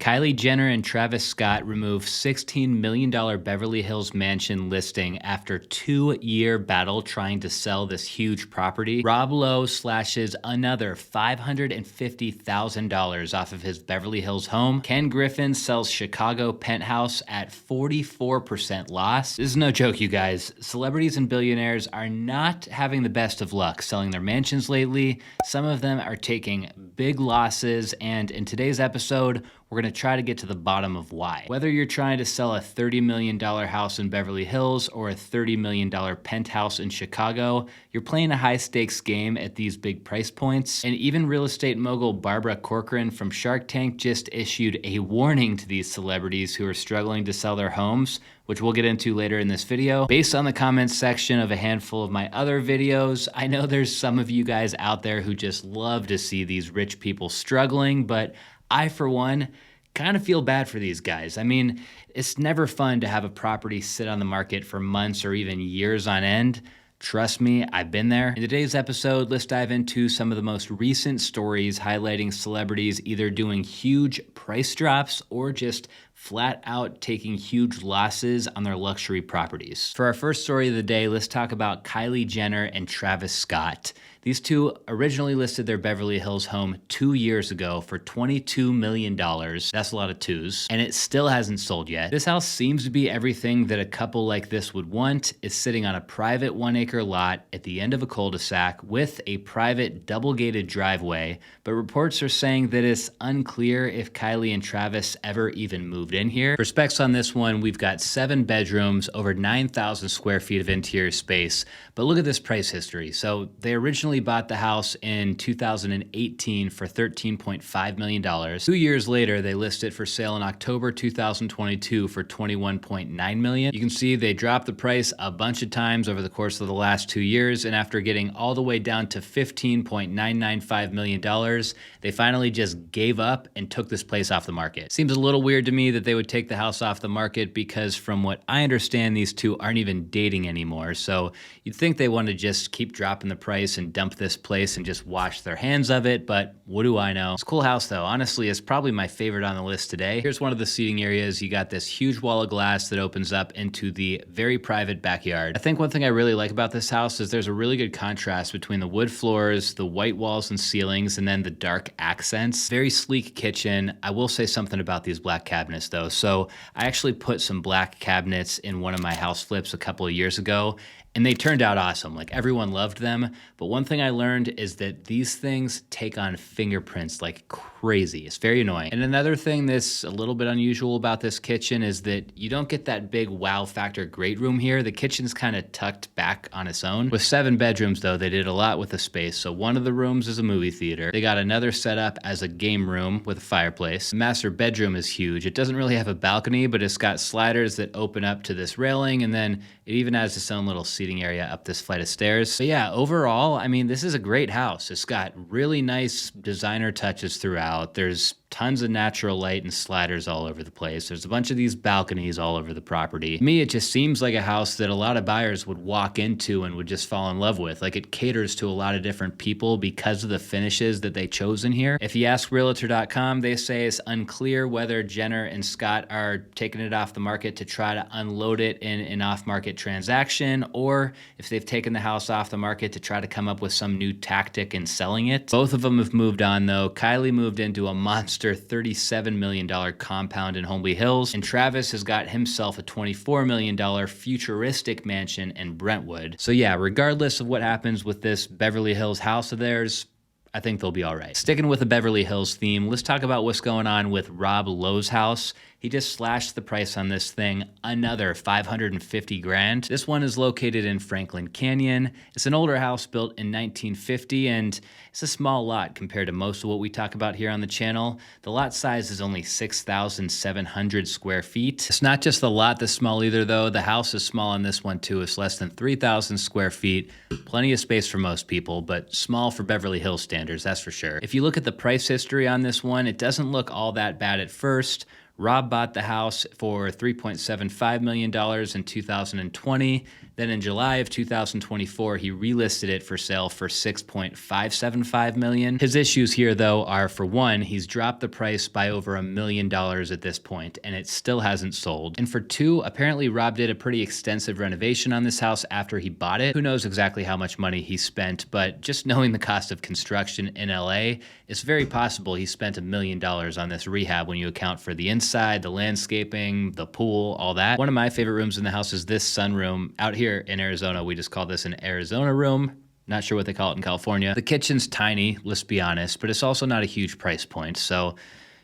Kylie Jenner and Travis Scott remove $16 million Beverly Hills mansion listing after 2-year battle trying to sell this huge property. Rob Lowe slashes another $550,000 off of his Beverly Hills home. Ken Griffin sells Chicago penthouse at 44% loss. This is no joke, you guys. Celebrities and billionaires are not having the best of luck selling their mansions lately. Some of them are taking big losses, and in today's episode, we're going to try to get to the bottom of why. Whether you're trying to sell a $30 million house in Beverly Hills or a $30 million penthouse in Chicago, you're playing a high stakes game at these big price points. And even real estate mogul Barbara Corcoran from Shark Tank just issued a warning to these celebrities who are struggling to sell their homes, which we'll get into later in this video. Based on the comments section of a handful of my other videos, I know there's some of you guys out there who just love to see these rich people struggling, but I, for one, kind of feel bad for these guys. I mean, it's never fun to have a property sit on the market for months or even years on end. Trust me, I've been there. In today's episode, let's dive into some of the most recent stories highlighting celebrities either doing huge price drops or just flat out taking huge losses on their luxury properties. For our first story of the day, let's talk about Kylie Jenner and Travis Scott. These two originally listed their Beverly Hills home 2 years ago for $22 million. That's a lot of twos. And it still hasn't sold yet. This house seems to be everything that a couple like this would want. It's sitting on a private 1-acre lot at the end of a cul-de-sac with a private double-gated driveway. But reports are saying that it's unclear if Kylie and Travis ever even moved in here. For specs on this one, we've got 7 bedrooms, over 9,000 square feet of interior space. But look at this price history. So they originally bought the house in 2018 for $13.5 million. 2 years later, they listed it for sale in October 2022 for $21.9 million. You can see they dropped the price a bunch of times over the course of the last 2 years, and after getting all the way down to $15.995 million, they finally just gave up and took this place off the market. Seems a little weird to me that they would take the house off the market because from what I understand, these two aren't even dating anymore. So you'd think they want to just keep dropping the price and dump this place and just wash their hands of it, but what do I know? It's a cool house though. Honestly, it's probably my favorite on the list today. Here's one of the seating areas. You got this huge wall of glass that opens up into the very private backyard. I think one thing I really like about this house is there's a really good contrast between the wood floors, the white walls and ceilings, and then the dark accents. Very sleek kitchen. I will say something about these black cabinets though. So I actually put some black cabinets in one of my house flips a couple of years ago, and they turned out awesome. Like, everyone loved them. But one thing I learned is that these things take on fingerprints like crazy. It's very annoying. And another thing that's a little bit unusual about this kitchen is that you don't get that big wow factor great room here. The kitchen's kind of tucked back on its own. With 7 bedrooms though, they did a lot with the space. So one of the rooms is a movie theater. They got another set up as a game room with a fireplace. The master bedroom is huge. It doesn't really have a balcony, but it's got sliders that open up to this railing, and then it even has its own little seating area up this flight of stairs. But yeah, overall, I mean, this is a great house. It's got really nice designer touches throughout. There's tons of natural light and sliders all over the place. There's a bunch of these balconies all over the property. To me, it just seems like a house that a lot of buyers would walk into and would just fall in love with. Like, it caters to a lot of different people because of the finishes that they chose in here. If you ask Realtor.com, they say it's unclear whether Jenner and Scott are taking it off the market to try to unload it in an off-market transaction, or if they've taken the house off the market to try to come up with some new tactic in selling it. Both of them have moved on though. Kylie moved into a monster $37 million compound in Beverly Hills, and Travis has got himself a $24 million futuristic mansion in Brentwood. So yeah, regardless of what happens with this Beverly Hills house of theirs, I think they'll be all right. Sticking with the Beverly Hills theme, let's talk about what's going on with Rob Lowe's house. He just slashed the price on this thing another $550,000. This one is located in Franklin Canyon. It's an older house built in 1950, and it's a small lot compared to most of what we talk about here on the channel. The lot size is only 6,700 square feet. It's not just the lot that's small either though. The house is small on this one too. It's less than 3,000 square feet. Plenty of space for most people, but small for Beverly Hills standards, that's for sure. If you look at the price history on this one, it doesn't look all that bad at first. Rob bought the house for $3.75 million in 2020. Then in July of 2024, he relisted it for sale for $6.575 million. His issues here, though, are for one, he's dropped the price by over $1 million at this point, and it still hasn't sold. And for two, apparently Rob did a pretty extensive renovation on this house after he bought it. Who knows exactly how much money he spent, but just knowing the cost of construction in LA, it's very possible he spent $1 million on this rehab when you account for the inside, the landscaping, the pool, all that. One of my favorite rooms in the house is this sunroom. Out here in Arizona, we just call this an Arizona room. Not sure what they call it in California. The kitchen's tiny, let's be honest, but it's also not a huge price point. So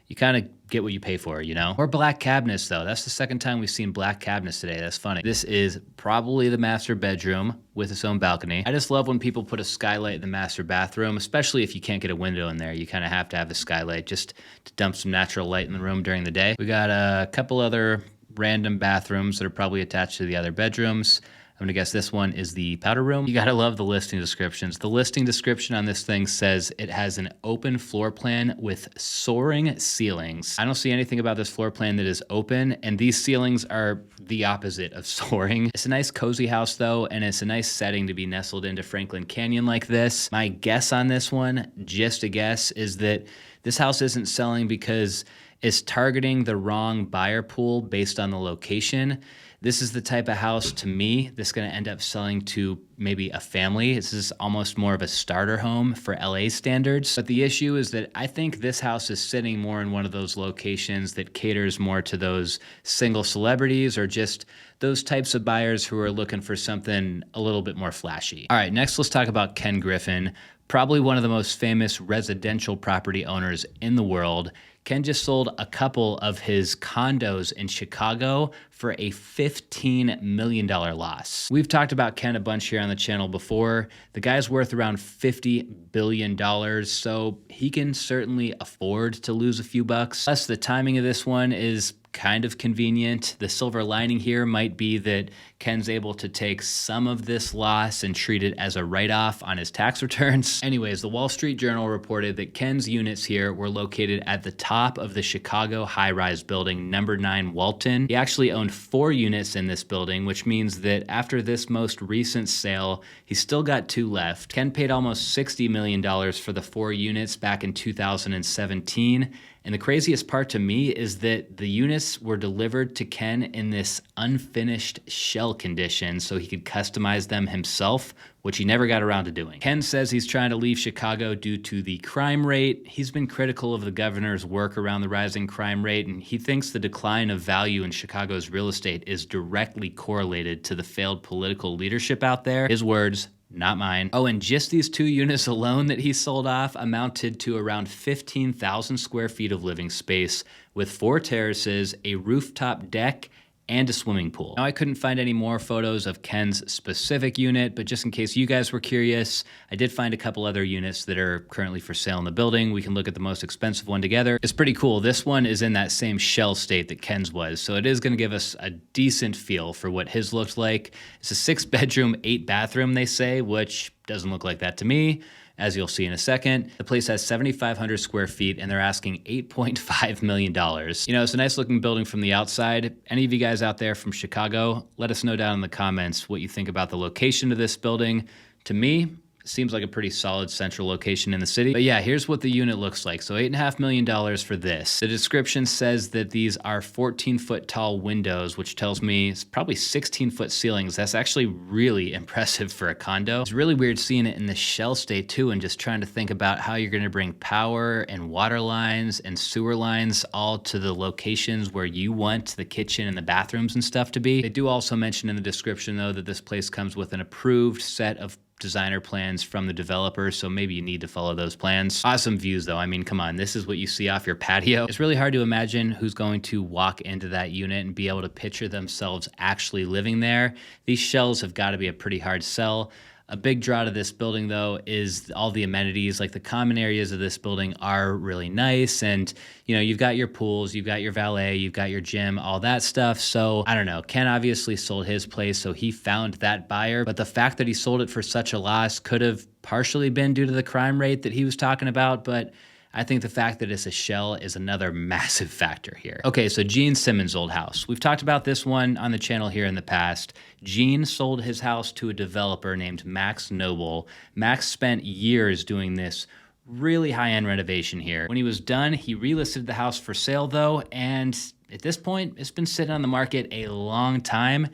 you kind of get what you pay for, you know? Or black cabinets, though. That's the second time we've seen black cabinets today. That's funny. This is probably the master bedroom with its own balcony. I just love when people put a skylight in the master bathroom, especially if you can't get a window in there. You kind of have to have the skylight just to dump some natural light in the room during the day. We got a couple other random bathrooms that are probably attached to the other bedrooms. I'm gonna guess this one is the powder room. You gotta love the listing descriptions. The listing description on this thing says it has an open floor plan with soaring ceilings. I don't see anything about this floor plan that is open, and these ceilings are the opposite of soaring. It's a nice cozy house though, and it's a nice setting to be nestled into Franklin Canyon like this. My guess on this one, just a guess, is that this house isn't selling because it's targeting the wrong buyer pool based on the location. This is the type of house, to me, that's gonna end up selling to maybe a family. This is almost more of a starter home for LA standards. But the issue is that I think this house is sitting more in one of those locations that caters more to those single celebrities or just those types of buyers who are looking for something a little bit more flashy. All right, next let's talk about Ken Griffin, probably one of the most famous residential property owners in the world. Ken just sold a couple of his condos in Chicago for a $15 million loss. We've talked about Ken a bunch here on the channel before. The guy's worth around $50 billion, so he can certainly afford to lose a few bucks. Plus, the timing of this one is kind of convenient. The silver lining here might be that Ken's able to take some of this loss and treat it as a write-off on his tax returns. Anyways, the Wall Street Journal reported that Ken's units here were located at the top of the Chicago high-rise building, number 9 Walton. He actually owned 4 units in this building, which means that after this most recent sale, he's still got 2 left. Ken paid almost $60 million for the 4 units back in 2017. And the craziest part to me is that the units were delivered to Ken in this unfinished shell condition so he could customize them himself, which he never got around to doing. Ken says he's trying to leave Chicago due to the crime rate. He's been critical of the governor's work around the rising crime rate, and he thinks the decline of value in Chicago's real estate is directly correlated to the failed political leadership out there. His words, not mine. Oh, and just these 2 units alone that he sold off amounted to around 15,000 square feet of living space with 4 terraces, a rooftop deck, and a swimming pool. Now, I couldn't find any more photos of Ken's specific unit, but just in case you guys were curious, I did find a couple other units that are currently for sale in the building. We can look at the most expensive one together. It's pretty cool. This one is in that same shell state that Ken's was, so it is gonna give us a decent feel for what his looked like. It's a 6-bedroom, 8-bathroom, they say, which doesn't look like that to me, as you'll see in a second. The place has 7,500 square feet and they're asking $8.5 million. You know, it's a nice looking building from the outside. Any of you guys out there from Chicago, let us know down in the comments what you think about the location of this building. To me, seems like a pretty solid central location in the city. But yeah, here's what the unit looks like. So $8.5 million for this. The description says that these are 14-foot tall windows, which tells me it's probably 16-foot ceilings. That's actually really impressive for a condo. It's really weird seeing it in the shell state too, and just trying to think about how you're gonna bring power and water lines and sewer lines all to the locations where you want the kitchen and the bathrooms and stuff to be. They do also mention in the description though that this place comes with an approved set of designer plans from the developer, so maybe you need to follow those plans. Awesome views though. I mean, come on, this is what you see off your patio. It's really hard to imagine who's going to walk into that unit and be able to picture themselves actually living there. These shells have got to be a pretty hard sell. A big draw to this building though is all the amenities. Like the common areas of this building are really nice, and you know, you've got your pools, you've got your valet, you've got your gym, all that stuff. So I don't know, Ken obviously sold his place, so he found that buyer, but the fact that he sold it for such a loss could have partially been due to the crime rate that he was talking about. But I think the fact that it's a shell is another massive factor here. Okay, so Gene Simmons' old house. We've talked about this one on the channel here in the past. Gene sold his house to a developer named Max Noble. Max spent years doing this really high-end renovation here. When he was done, he relisted the house for sale though, and at this point, it's been sitting on the market a long time.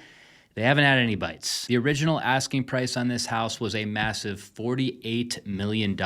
They haven't had any bites. The original asking price on this house was a massive $48 million,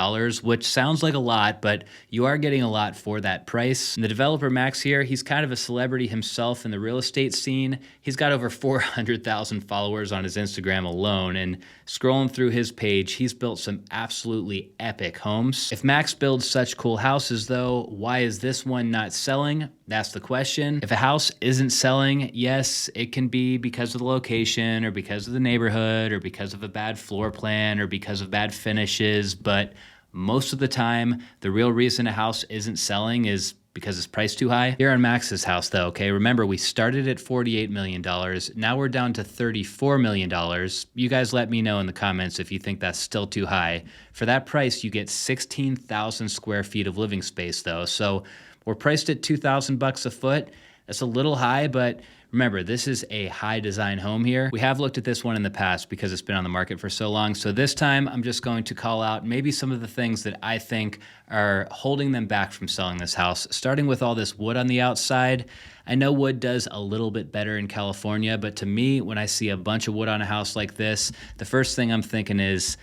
which sounds like a lot, but you are getting a lot for that price. And the developer Max here, he's kind of a celebrity himself in the real estate scene. He's got over 400,000 followers on his Instagram alone, and scrolling through his page, he's built some absolutely epic homes. If Max builds such cool houses though, why is this one not selling? That's the question. If a house isn't selling, yes, it can be because of the location or because of the neighborhood or because of a bad floor plan or because of bad finishes, but most of the time, the real reason a house isn't selling is because it's priced too high. Here on Max's house though, okay, remember we started at $48 million. Now we're down to $34 million. You guys let me know in the comments if you think that's still too high. For that price, you get 16,000 square feet of living space though. So we're priced at $2,000 a foot. That's a little high, but remember, this is a high design home here. We have looked at this one in the past because it's been on the market for so long. So this time I'm just going to call out maybe some of the things that I think are holding them back from selling this house, starting with all this wood on the outside. I know wood does a little bit better in California, but to me, when I see a bunch of wood on a house like this, the first thing I'm thinking is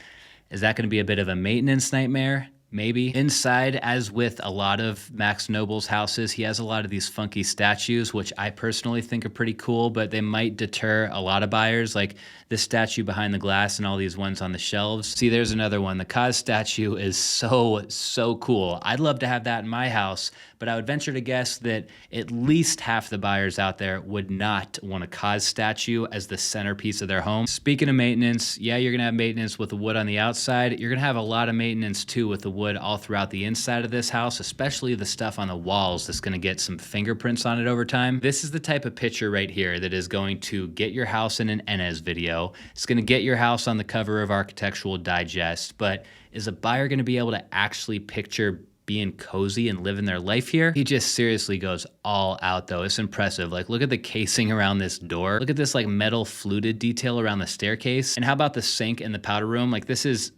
that gonna be a bit of a maintenance nightmare? Maybe. Inside, as with a lot of Max Noble's houses, he has a lot of these funky statues, which I personally think are pretty cool, but they might deter a lot of buyers, like this statue behind the glass and all these ones on the shelves. See, there's another one. The Kaz statue is so cool. I'd love to have that in my house, but I would venture to guess that at least half the buyers out there would not want a Kaz statue as the centerpiece of their home. Speaking of maintenance, yeah, you're gonna have maintenance with the wood on the outside. You're gonna have a lot of maintenance too with the wood all throughout the inside of this house, especially the stuff on the walls that's gonna get some fingerprints on it over time. This is the type of picture right here that is going to get your house in an Enes video. It's gonna get your house on the cover of Architectural Digest, but is a buyer gonna be able to actually picture being cozy and living their life here? He just seriously goes all out though. It's impressive. Like, look at the casing around this door. Look at this like metal fluted detail around the staircase. And how about the sink in the powder room? Like, this is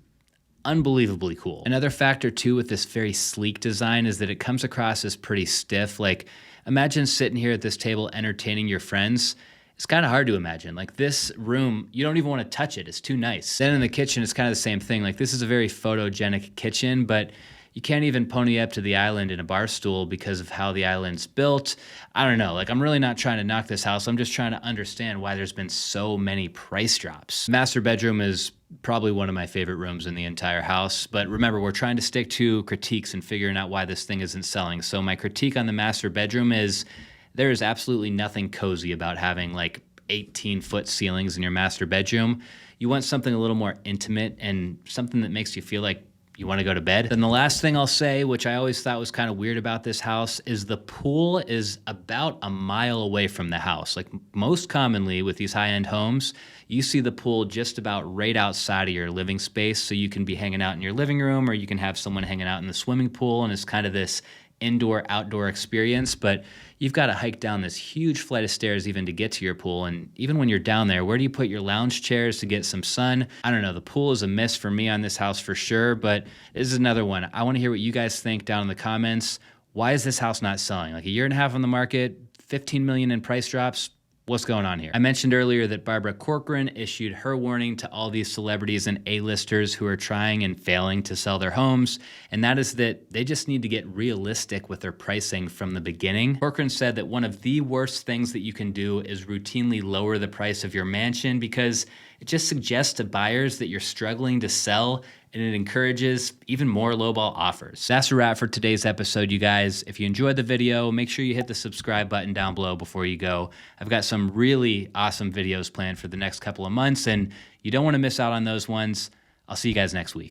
unbelievably cool. Another factor too with this very sleek design is that it comes across as pretty stiff. Like, imagine sitting here at this table entertaining your friends. It's kind of hard to imagine. Like, this room, you don't even want to touch it. It's too nice. Then in the kitchen, it's kind of the same thing. Like, this is a very photogenic kitchen, but you can't even pony up to the island in a bar stool because of how the island's built. I don't know, like, I'm really not trying to knock this house. I'm just trying to understand why there's been so many price drops. Master bedroom is probably one of my favorite rooms in the entire house, but remember, we're trying to stick to critiques and figuring out why this thing isn't selling. So my critique on the master bedroom is there is absolutely nothing cozy about having like 18-foot ceilings in your master bedroom. You want something a little more intimate and something that makes you feel like you want to go to bed. And the last thing I'll say, which I always thought was kind of weird about this house, is the pool is about a mile away from the house. Like, most commonly with these high-end homes, you see the pool just about right outside of your living space, so you can be hanging out in your living room or you can have someone hanging out in the swimming pool, and it's kind of this indoor-outdoor experience. But you've got to hike down this huge flight of stairs even to get to your pool. And even when you're down there, where do you put your lounge chairs to get some sun? I don't know. The pool is a miss for me on this house for sure, but this is another one. I want to hear what you guys think down in the comments. Why is this house not selling? Like, a year and a half on the market, 15 million in price drops. What's going on here? I mentioned earlier that Barbara Corcoran issued her warning to all these celebrities and A-listers who are trying and failing to sell their homes, and that is that they just need to get realistic with their pricing from the beginning. Corcoran said that one of the worst things that you can do is routinely lower the price of your mansion because it just suggests to buyers that you're struggling to sell, and it encourages even more lowball offers. That's a wrap for today's episode, you guys. If you enjoyed the video, make sure you hit the subscribe button down below before you go. I've got some really awesome videos planned for the next couple of months, and you don't want to miss out on those ones. I'll see you guys next week.